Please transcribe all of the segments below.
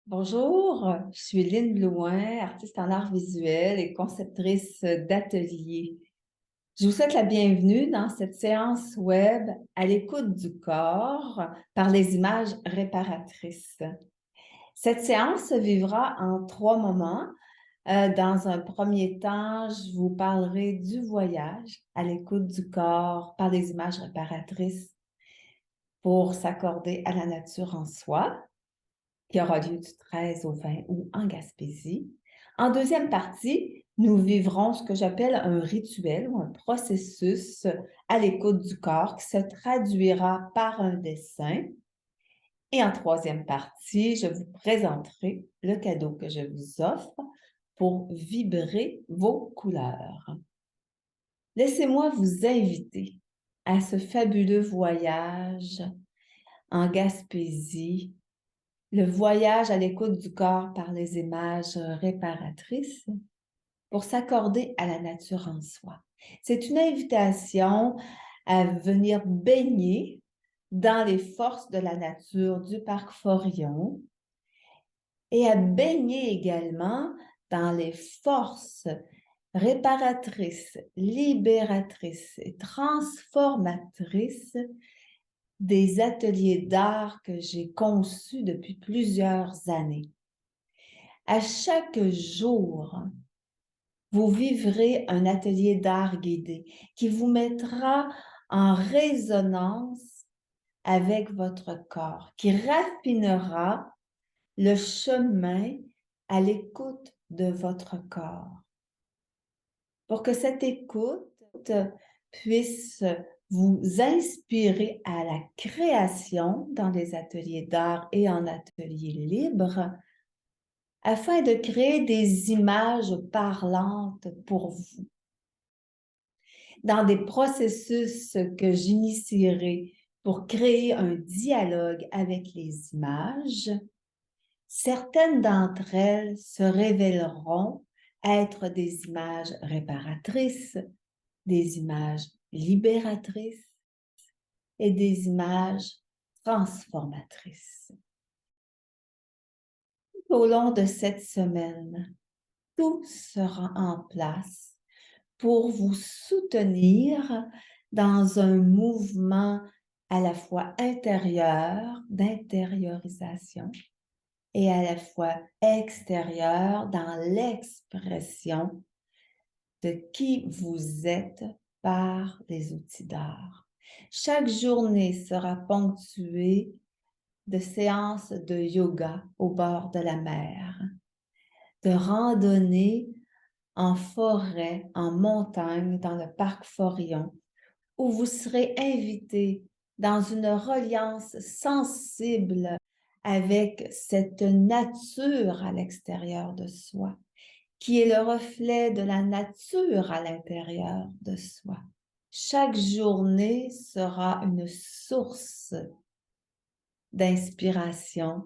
Bonjour, je suis Lynne Blouin, artiste en art visuel et conceptrice d'ateliers. Je vous souhaite la bienvenue dans cette séance web à l'écoute du corps par les images réparatrices. Cette séance se vivra en 3 moments. Dans un premier temps, je vous parlerai du voyage à l'écoute du corps par les images réparatrices pour s'accorder à la nature en soi, qui aura lieu du 13 au 20 août en Gaspésie. En deuxième partie, nous vivrons ce que j'appelle un rituel ou un processus à l'écoute du corps qui se traduira par un dessin. Et en troisième partie, je vous présenterai le cadeau que je vous offre pour vibrer vos couleurs. Laissez-moi vous inviter à ce fabuleux voyage en Gaspésie, le voyage à l'écoute du corps par les images réparatrices pour s'accorder à la nature en soi. C'est une invitation à venir baigner dans les forces de la nature du parc Forillon et à baigner également dans les forces réparatrices, libératrices et transformatrices des ateliers d'art que j'ai conçus depuis plusieurs années. À chaque jour, vous vivrez un atelier d'art guidé qui vous mettra en résonance avec votre corps, qui raffinera le chemin à l'écoute de votre corps. Pour que cette écoute puisse vous inspirer à la création dans les ateliers d'art et en ateliers libres, afin de créer des images parlantes pour vous. Dans des processus que j'initierai pour créer un dialogue avec les images, certaines d'entre elles se révéleront être des images réparatrices, des images libératrices et des images transformatrices. Au long de cette semaine, tout sera en place pour vous soutenir dans un mouvement à la fois intérieur, d'intériorisation, et à la fois extérieur dans l'expression de qui vous êtes par les outils d'art. Chaque journée sera ponctuée de séances de yoga au bord de la mer, de randonnées en forêt, en montagne, dans le parc Forillon, où vous serez invité dans une reliance sensible avec cette nature à l'extérieur de soi, qui est le reflet de la nature à l'intérieur de soi. Chaque journée sera une source d'inspiration,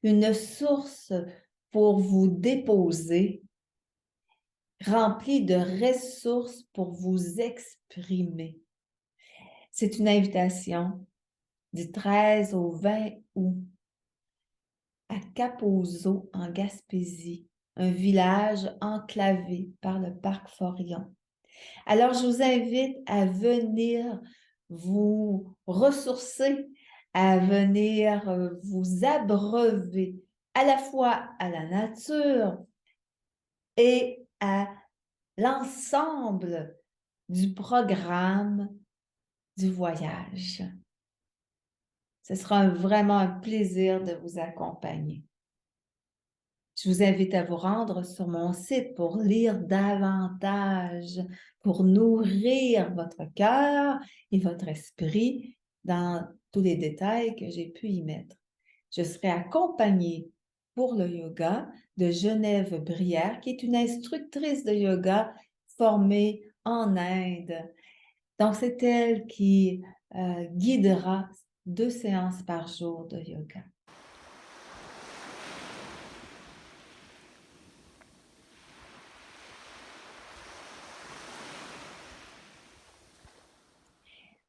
une source pour vous déposer, remplie de ressources pour vous exprimer. C'est une invitation du 13 au 20 août à Cap-aux-Eaux, en Gaspésie, un village enclavé par le parc Forillon. Alors, je vous invite à venir vous ressourcer, à venir vous abreuver à la fois à la nature et à l'ensemble du programme du voyage. Ce sera vraiment un plaisir de vous accompagner. Je vous invite à vous rendre sur mon site pour lire davantage, pour nourrir votre cœur et votre esprit dans tous les détails que j'ai pu y mettre. Je serai accompagnée pour le yoga de Genève Brière, qui est une instructrice de yoga formée en Inde. Donc, c'est elle qui guidera 2 séances par jour de yoga.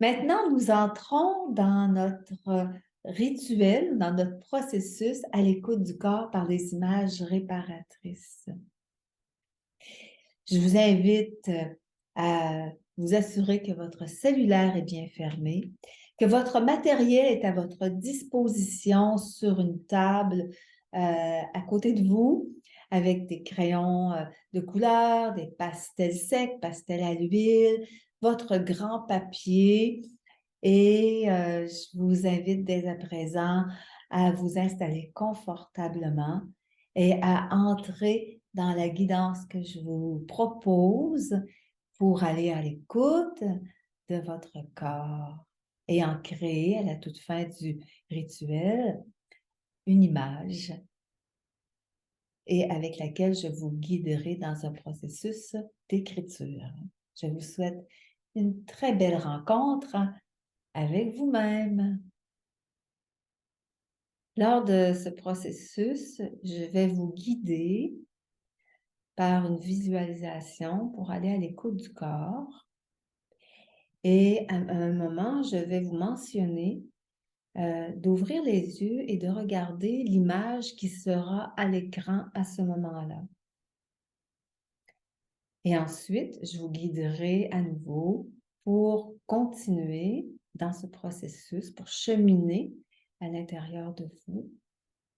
Maintenant, nous entrons dans notre rituel, dans notre processus à l'écoute du corps par les images réparatrices. Je vous invite à vous assurer que votre cellulaire est bien fermé, que votre matériel est à votre disposition sur une table à côté de vous, avec des crayons de couleur, des pastels secs, pastels à l'huile, votre grand papier. Et je vous invite dès à présent à vous installer confortablement et à entrer dans la guidance que je vous propose pour aller à l'écoute de votre corps et en créer à la toute fin du rituel une image et avec laquelle je vous guiderai dans un processus d'écriture. Je vous souhaite une très belle rencontre avec vous-même. Lors de ce processus, je vais vous guider par une visualisation pour aller à l'écoute du corps. Et à un moment, je vais vous mentionner d'ouvrir les yeux et de regarder l'image qui sera à l'écran à ce moment-là. Et ensuite, je vous guiderai à nouveau pour continuer dans ce processus, pour cheminer à l'intérieur de vous.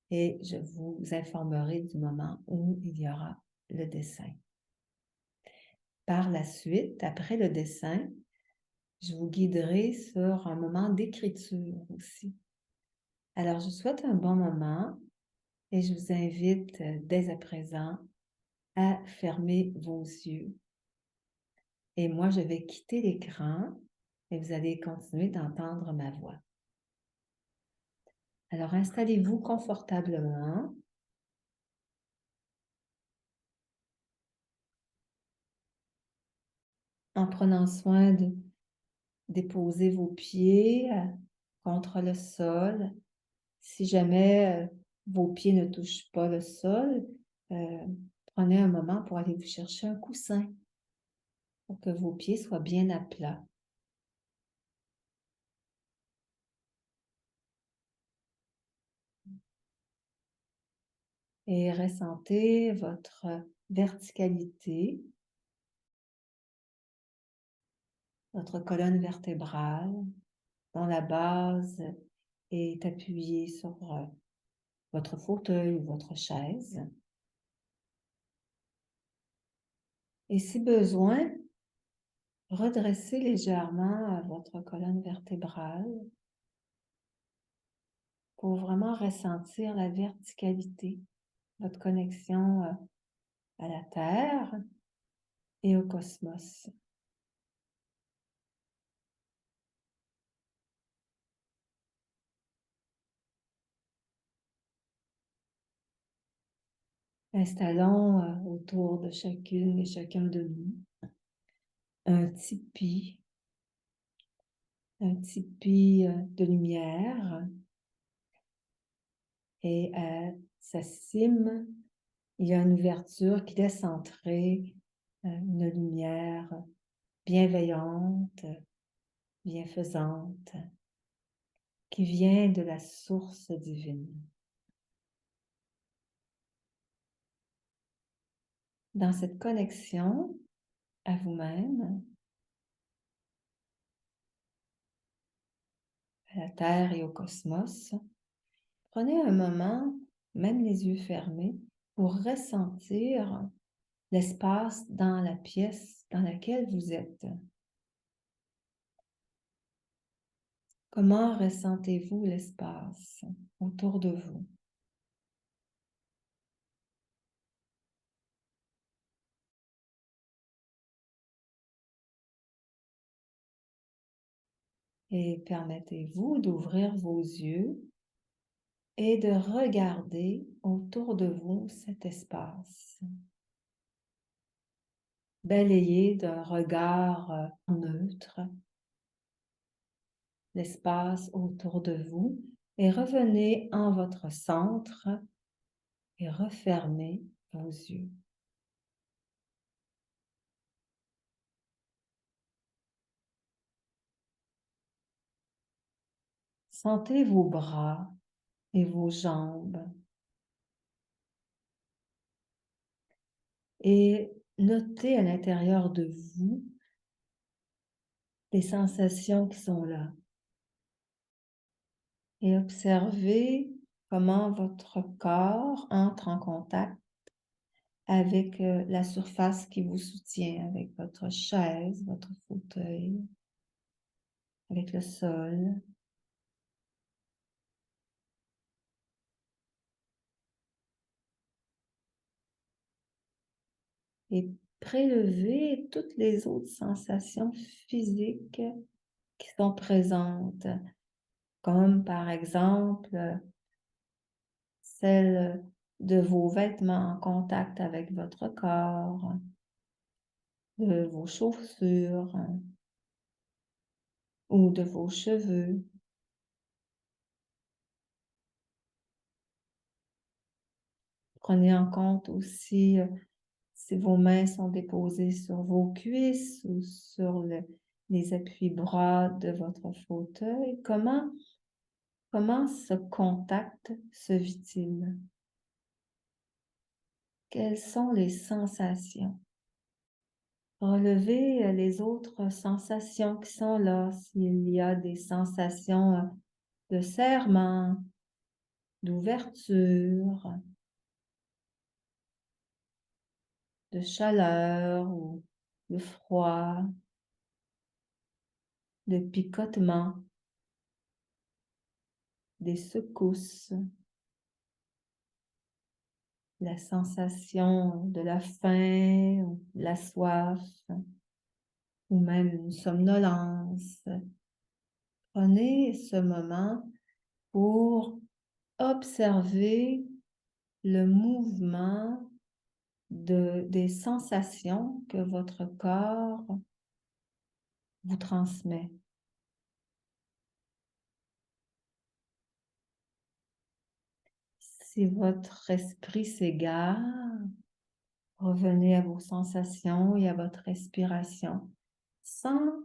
Et je vous informerai du moment où il y aura le dessin. Par la suite, après le dessin, je vous guiderai sur un moment d'écriture aussi. Alors, je vous souhaite un bon moment et je vous invite dès à présent à fermer vos yeux. Et moi, je vais quitter l'écran et vous allez continuer d'entendre ma voix. Alors, installez-vous confortablement. En prenant soin de déposer vos pieds contre le sol. Si jamais vos pieds ne touchent pas le sol, prenez un moment pour aller vous chercher un coussin pour que vos pieds soient bien à plat. Et ressentez votre verticalité, votre colonne vertébrale, dont la base est appuyée sur votre fauteuil ou votre chaise. Et si besoin, redressez légèrement votre colonne vertébrale pour vraiment ressentir la verticalité, votre connexion à la Terre et au cosmos. Installons autour de chacune et chacun de nous un tipi de lumière et à sa cime, il y a une ouverture qui laisse entrer une lumière bienveillante, bienfaisante, qui vient de la source divine. Dans cette connexion à vous-même, à la Terre et au cosmos, prenez un moment, même les yeux fermés, pour ressentir l'espace dans la pièce dans laquelle vous êtes. Comment ressentez-vous l'espace autour de vous? Et permettez-vous d'ouvrir vos yeux et de regarder autour de vous cet espace. Balayez d'un regard neutre l'espace autour de vous et revenez en votre centre et refermez vos yeux. Sentez vos bras et vos jambes et notez à l'intérieur de vous les sensations qui sont là. Et observez comment votre corps entre en contact avec la surface qui vous soutient, avec votre chaise, votre fauteuil, avec le sol. Et prélevez toutes les autres sensations physiques qui sont présentes, comme par exemple celle de vos vêtements en contact avec votre corps, de vos chaussures ou de vos cheveux. Prenez en compte aussi si vos mains sont déposées sur vos cuisses ou sur les appuis-bras de votre fauteuil. Comment ce contact se vit-il? Quelles sont les sensations? Relevez les autres sensations qui sont là. S'il y a des sensations de serrement, d'ouverture, de chaleur ou de froid, de picotement, des secousses, la sensation de la faim, ou de la soif, ou même une somnolence. Prenez ce moment pour observer le mouvement des sensations que votre corps vous transmet. Si votre esprit s'égare, revenez à vos sensations et à votre respiration sans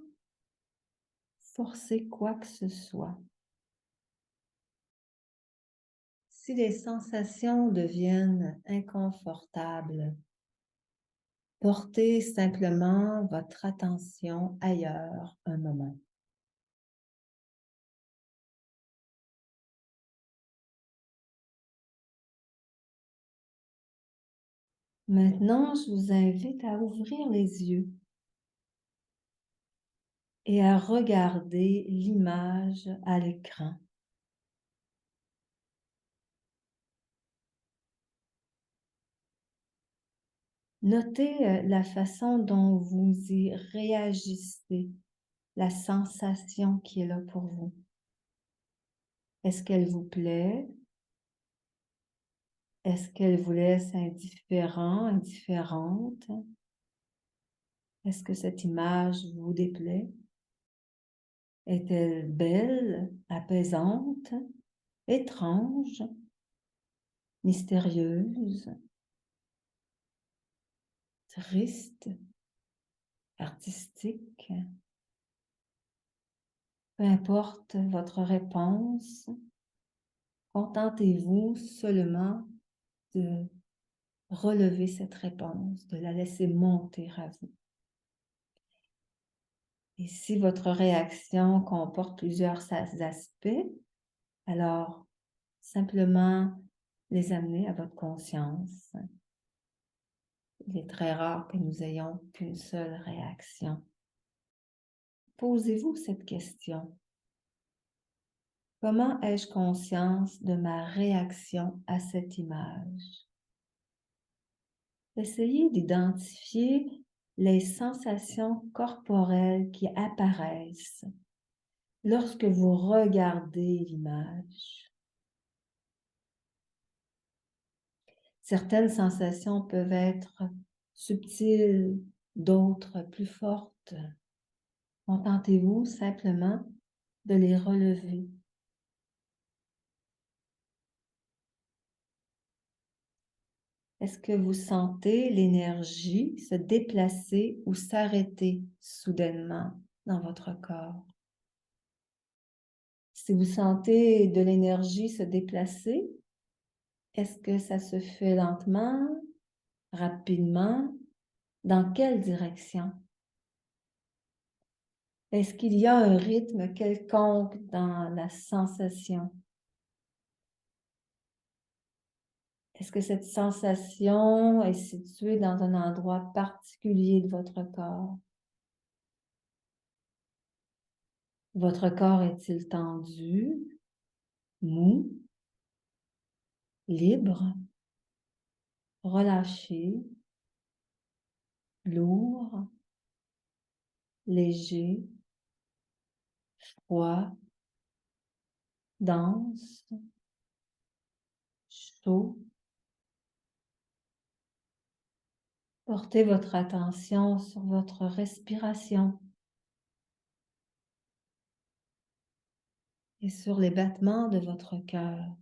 forcer quoi que ce soit. Si les sensations deviennent inconfortables, portez simplement votre attention ailleurs un moment. Maintenant, je vous invite à ouvrir les yeux et à regarder l'image à l'écran. Notez la façon dont vous y réagissez, la sensation qui est là pour vous. Est-ce qu'elle vous plaît? Est-ce qu'elle vous laisse indifférent, indifférente? Est-ce que cette image vous déplaît? Est-elle belle, apaisante, étrange, mystérieuse, triste, artistique? Peu importe votre réponse, contentez-vous seulement de relever cette réponse, de la laisser monter à vous. Et si votre réaction comporte plusieurs aspects, alors simplement les amener à votre conscience. Il est très rare que nous ayons qu'une seule réaction. Posez-vous cette question. Comment ai-je conscience de ma réaction à cette image? Essayez d'identifier les sensations corporelles qui apparaissent lorsque vous regardez l'image. Certaines sensations peuvent être subtiles, d'autres plus fortes. Contentez-vous simplement de les relever. Est-ce que vous sentez l'énergie se déplacer ou s'arrêter soudainement dans votre corps? Si vous sentez de l'énergie se déplacer, est-ce que ça se fait lentement, rapidement? Dans quelle direction? Est-ce qu'il y a un rythme quelconque dans la sensation? Est-ce que cette sensation est située dans un endroit particulier de votre corps? Votre corps est-il tendu, mou, libre, relâché, lourd, léger, froid, dense, chaud? Portez votre attention sur votre respiration et sur les battements de votre cœur.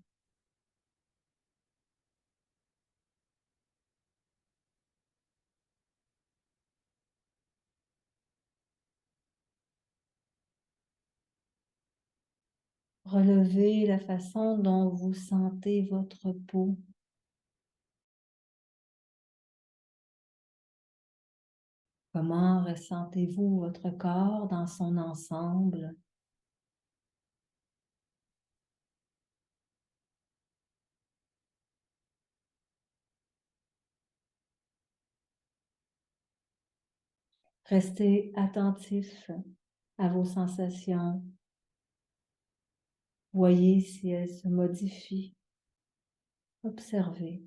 Relevez la façon dont vous sentez votre peau. Comment ressentez-vous votre corps dans son ensemble? Restez attentif à vos sensations. Voyez si elles se modifient. Observez.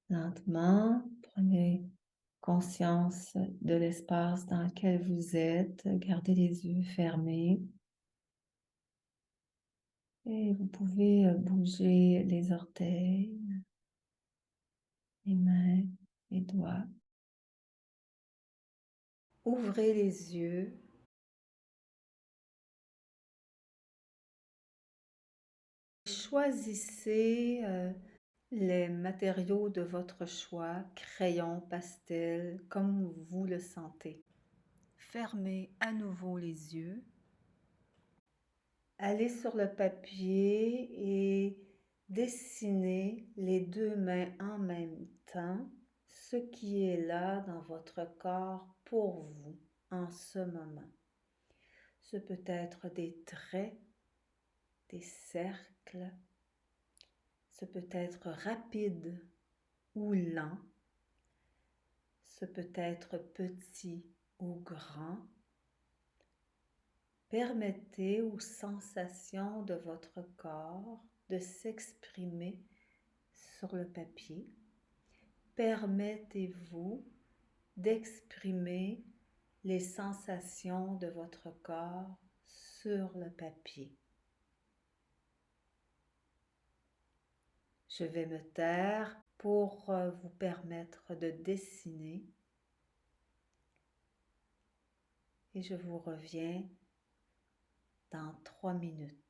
Lentement, prenez conscience de l'espace dans lequel vous êtes. Gardez les yeux fermés. Et vous pouvez bouger les orteils, les mains, les doigts. Ouvrez les yeux. Choisissez les matériaux de votre choix, crayon, pastel, comme vous le sentez. Fermez à nouveau les yeux. Allez sur le papier et dessinez les deux mains en même temps, ce qui est là dans votre corps pour vous en ce moment. Ce peut être des traits, des cercles, ce peut être rapide ou lent, ce peut être petit ou grand. Permettez aux sensations de votre corps de s'exprimer sur le papier. Permettez-vous d'exprimer les sensations de votre corps sur le papier. Je vais me taire pour vous permettre de dessiner et je vous reviens dans 3 minutes.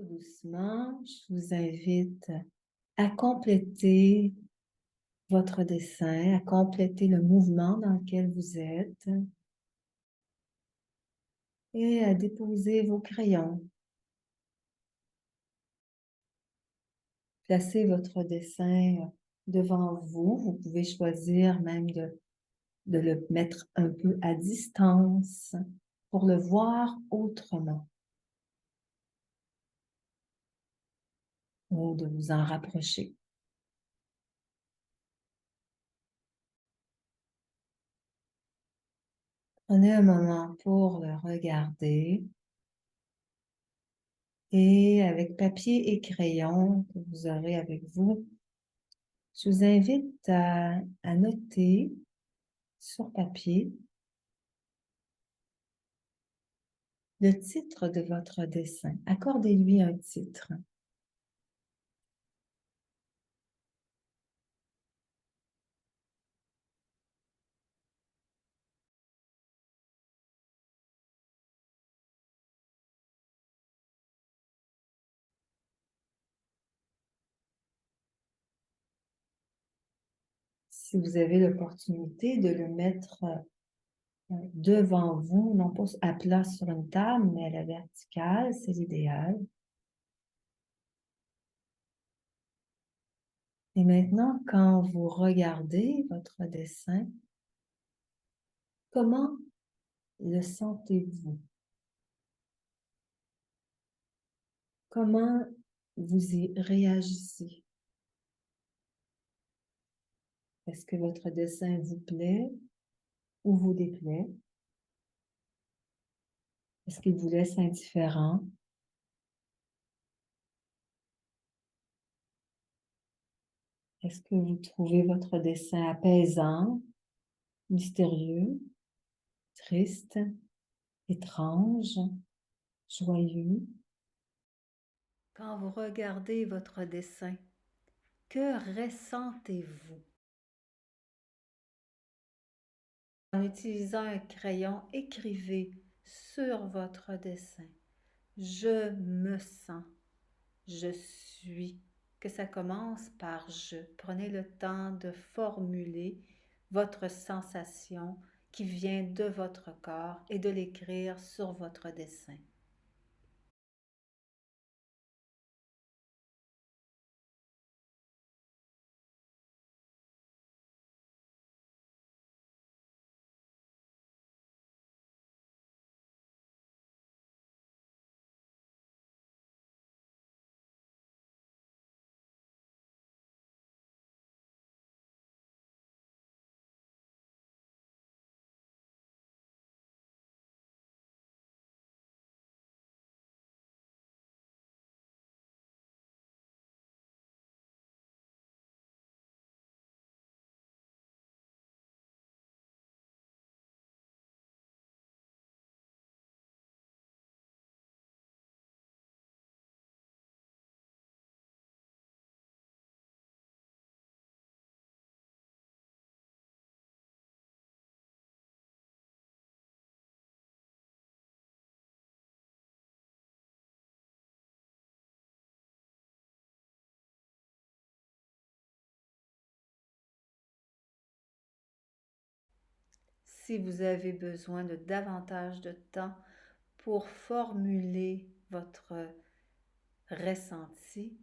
Tout doucement, je vous invite à compléter votre dessin, à compléter le mouvement dans lequel vous êtes et à déposer vos crayons. Placez votre dessin devant vous. Vous pouvez choisir même de le mettre un peu à distance pour le voir autrement ou de vous en rapprocher. Prenez un moment pour le regarder et avec papier et crayon que vous aurez avec vous, je vous invite à noter sur papier le titre de votre dessin. Accordez-lui un titre. Si vous avez l'opportunité de le mettre devant vous, non pas à plat sur une table, mais à la verticale, c'est l'idéal. Et maintenant, quand vous regardez votre dessin, comment le sentez-vous? Comment vous y réagissez? Est-ce que votre dessin vous plaît ou vous déplaît? Est-ce qu'il vous laisse indifférent? Est-ce que vous trouvez votre dessin apaisant, mystérieux, triste, étrange, joyeux? Quand vous regardez votre dessin, que ressentez-vous? En utilisant un crayon, écrivez sur votre dessin. Je me sens, je suis, que ça commence par je. Prenez le temps de formuler votre sensation qui vient de votre corps et de l'écrire sur votre dessin. Si vous avez besoin de davantage de temps pour formuler votre ressenti,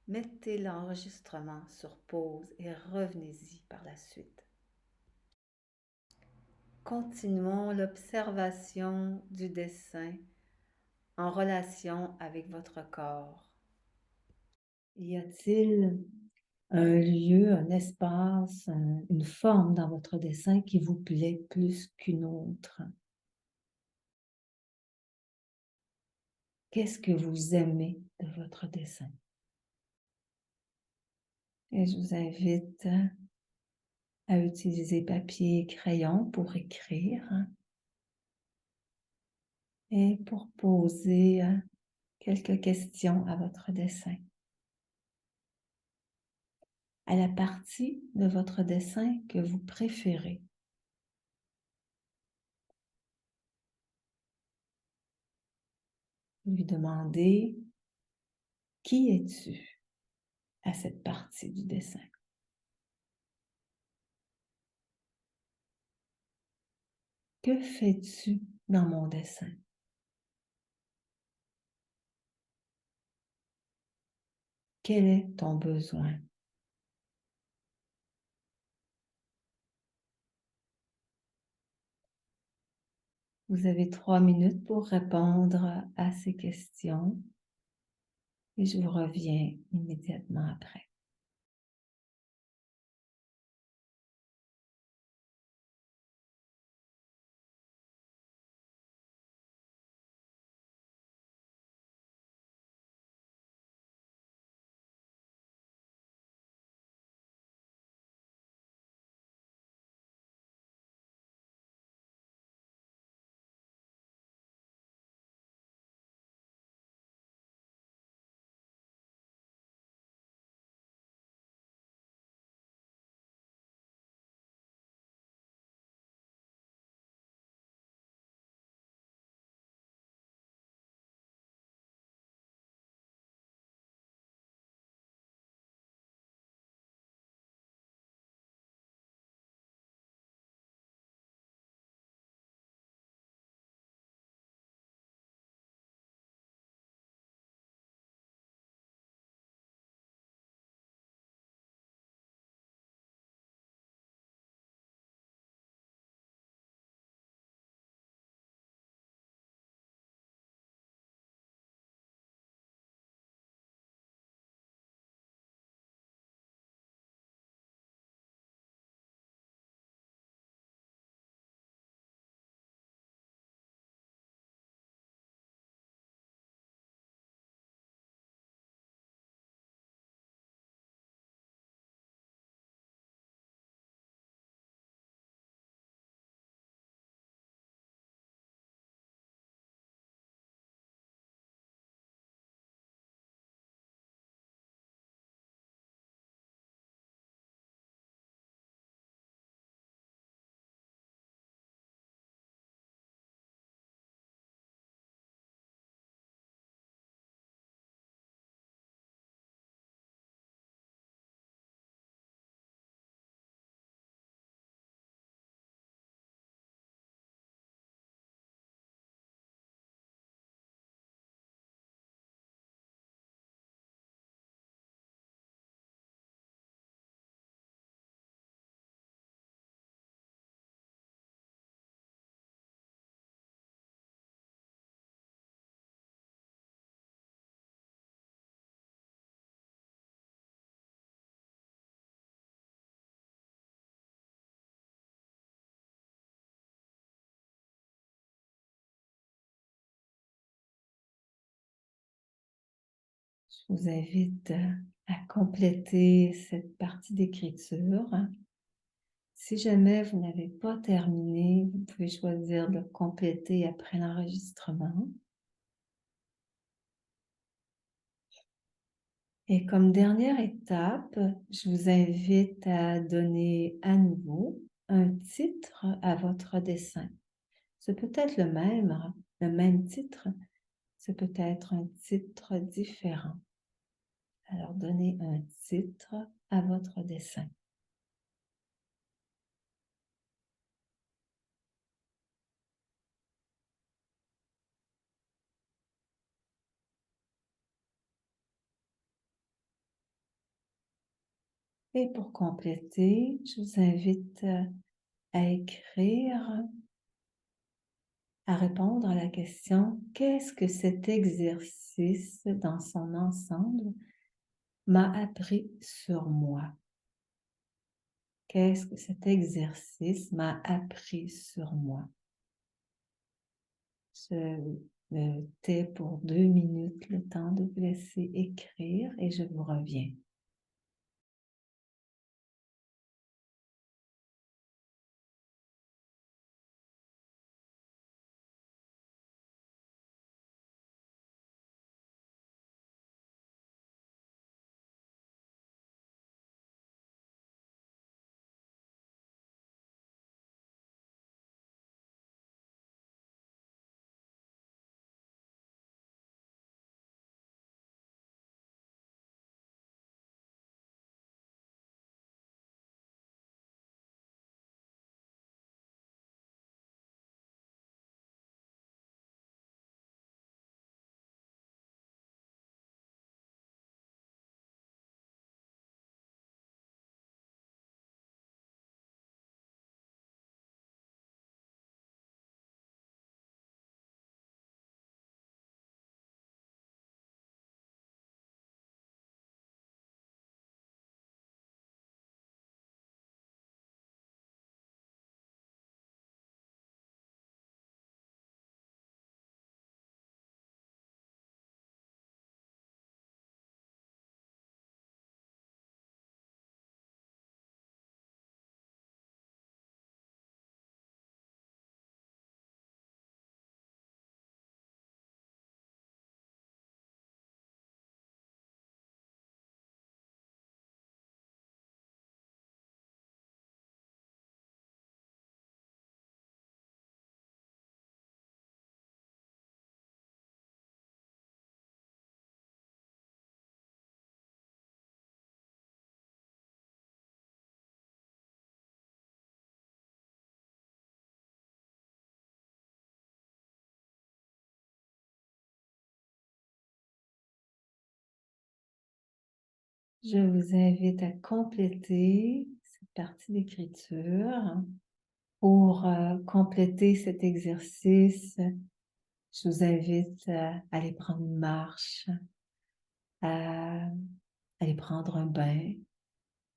mettez l'enregistrement sur pause et revenez-y par la suite. Continuons l'observation du dessin en relation avec votre corps. Y a-t-il un lieu, un espace, une forme dans votre dessin qui vous plaît plus qu'une autre? Qu'est-ce que vous aimez de votre dessin? Et je vous invite à utiliser papier et crayon pour écrire et pour poser quelques questions à votre dessin. À la partie de votre dessin que vous préférez. Lui demander Qui es-tu à cette partie du dessin? Que fais-tu dans mon dessin? Quel est ton besoin? Vous avez 3 minutes pour répondre à ces questions et je vous reviens immédiatement après. Je vous invite à compléter cette partie d'écriture. Si jamais vous n'avez pas terminé, vous pouvez choisir de compléter après l'enregistrement. Et comme dernière étape, je vous invite à donner à nouveau un titre à votre dessin. Ce peut être le même titre, ce peut être un titre différent. Alors, donnez un titre à votre dessin. Et pour compléter, je vous invite à écrire, à répondre à la question « Qu'est-ce que cet exercice dans son ensemble m'a appris sur moi? » Qu'est-ce que cet exercice m'a appris sur moi? Je me tais pour 2 minutes, le temps de vous laisser écrire et je vous reviens. Je vous invite à compléter cette partie d'écriture. Pour compléter cet exercice, je vous invite à aller prendre une marche, à aller prendre un bain,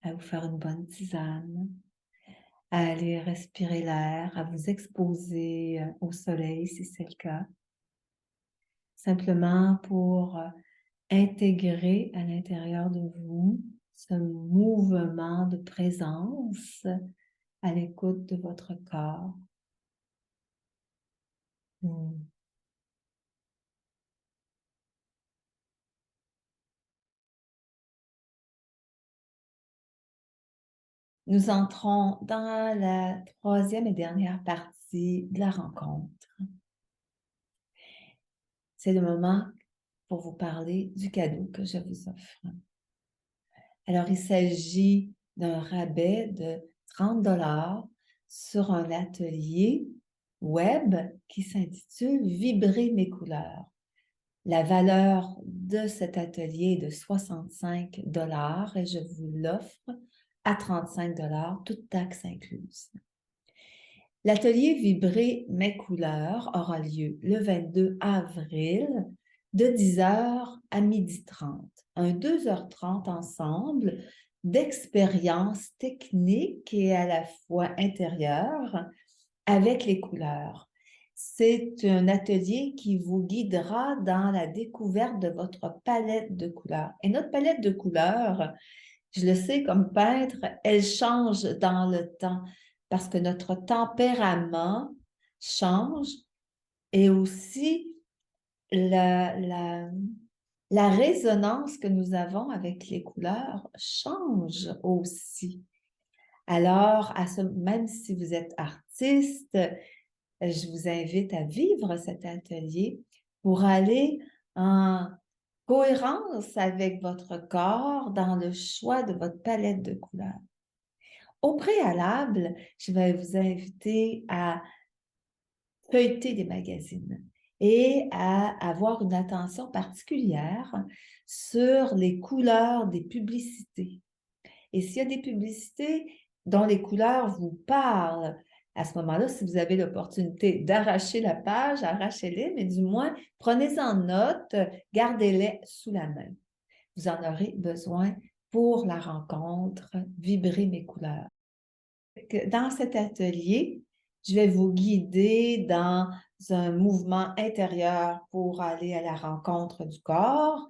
à vous faire une bonne tisane, à aller respirer l'air, à vous exposer au soleil si c'est le cas, simplement pour intégrer à l'intérieur de vous ce mouvement de présence à l'écoute de votre corps. Nous entrons dans la troisième et dernière partie de la rencontre. C'est le moment pour vous parler du cadeau que je vous offre. Alors, il s'agit d'un rabais de 30 $ sur un atelier web qui s'intitule « Vibrer mes couleurs ». La valeur de cet atelier est de 65 $ et je vous l'offre à 35 $, toutes taxes incluses. L'atelier Vibrer mes couleurs aura lieu le 22 avril de 10h à 12h30. Un 2h30 ensemble d'expériences techniques et à la fois intérieures avec les couleurs. C'est un atelier qui vous guidera dans la découverte de votre palette de couleurs. Et notre palette de couleurs, je le sais comme peintre, elle change dans le temps parce que notre tempérament change et aussi la résonance que nous avons avec les couleurs change aussi. Alors, même si vous êtes artiste, je vous invite à vivre cet atelier pour aller en cohérence avec votre corps dans le choix de votre palette de couleurs. Au préalable, je vais vous inviter à feuilleter des magazines et à avoir une attention particulière sur les couleurs des publicités. Et s'il y a des publicités dont les couleurs vous parlent, à ce moment-là, si vous avez l'opportunité d'arracher la page, arrachez-les, mais du moins, prenez-en note, gardez-les sous la main. Vous en aurez besoin pour la rencontre « Vibrer mes couleurs ». Dans cet atelier, je vais vous guider dans un mouvement intérieur pour aller à la rencontre du corps,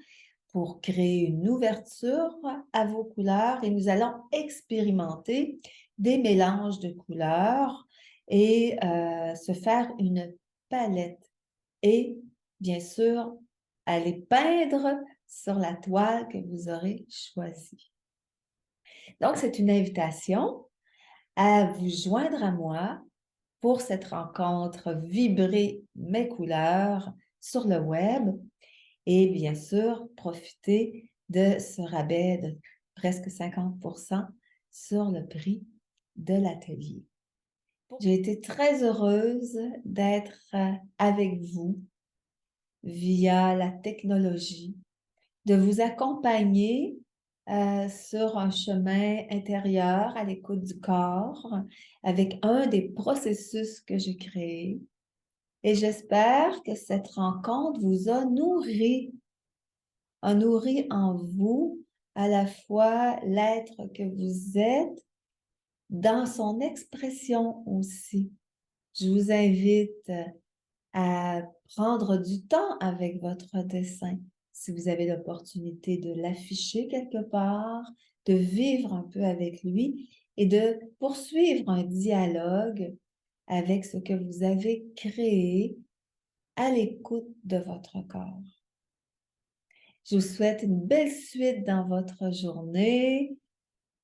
pour créer une ouverture à vos couleurs et nous allons expérimenter des mélanges de couleurs et se faire une palette et bien sûr aller peindre sur la toile que vous aurez choisie. Donc, c'est une invitation à vous joindre à moi pour cette rencontre Vibrer mes couleurs sur le web et bien sûr, profiter de ce rabais de presque 50% sur le prix de l'atelier. J'ai été très heureuse d'être avec vous via la technologie, de vous accompagner sur un chemin intérieur à l'écoute du corps avec un des processus que j'ai créés. Et j'espère que cette rencontre vous a nourri en vous à la fois l'être que vous êtes dans son expression aussi. Je vous invite à prendre du temps avec votre dessin. Si vous avez l'opportunité de l'afficher quelque part, de vivre un peu avec lui et de poursuivre un dialogue avec ce que vous avez créé à l'écoute de votre corps. Je vous souhaite une belle suite dans votre journée,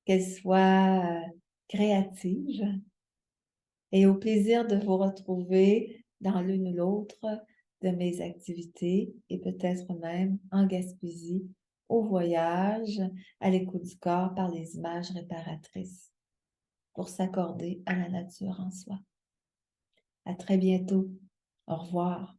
qu'elle soit créative et au plaisir de vous retrouver dans l'une ou l'autre de mes activités et peut-être même en Gaspésie, au voyage, à l'écoute du corps par les images réparatrices pour s'accorder à la nature en soi. À très bientôt. Au revoir.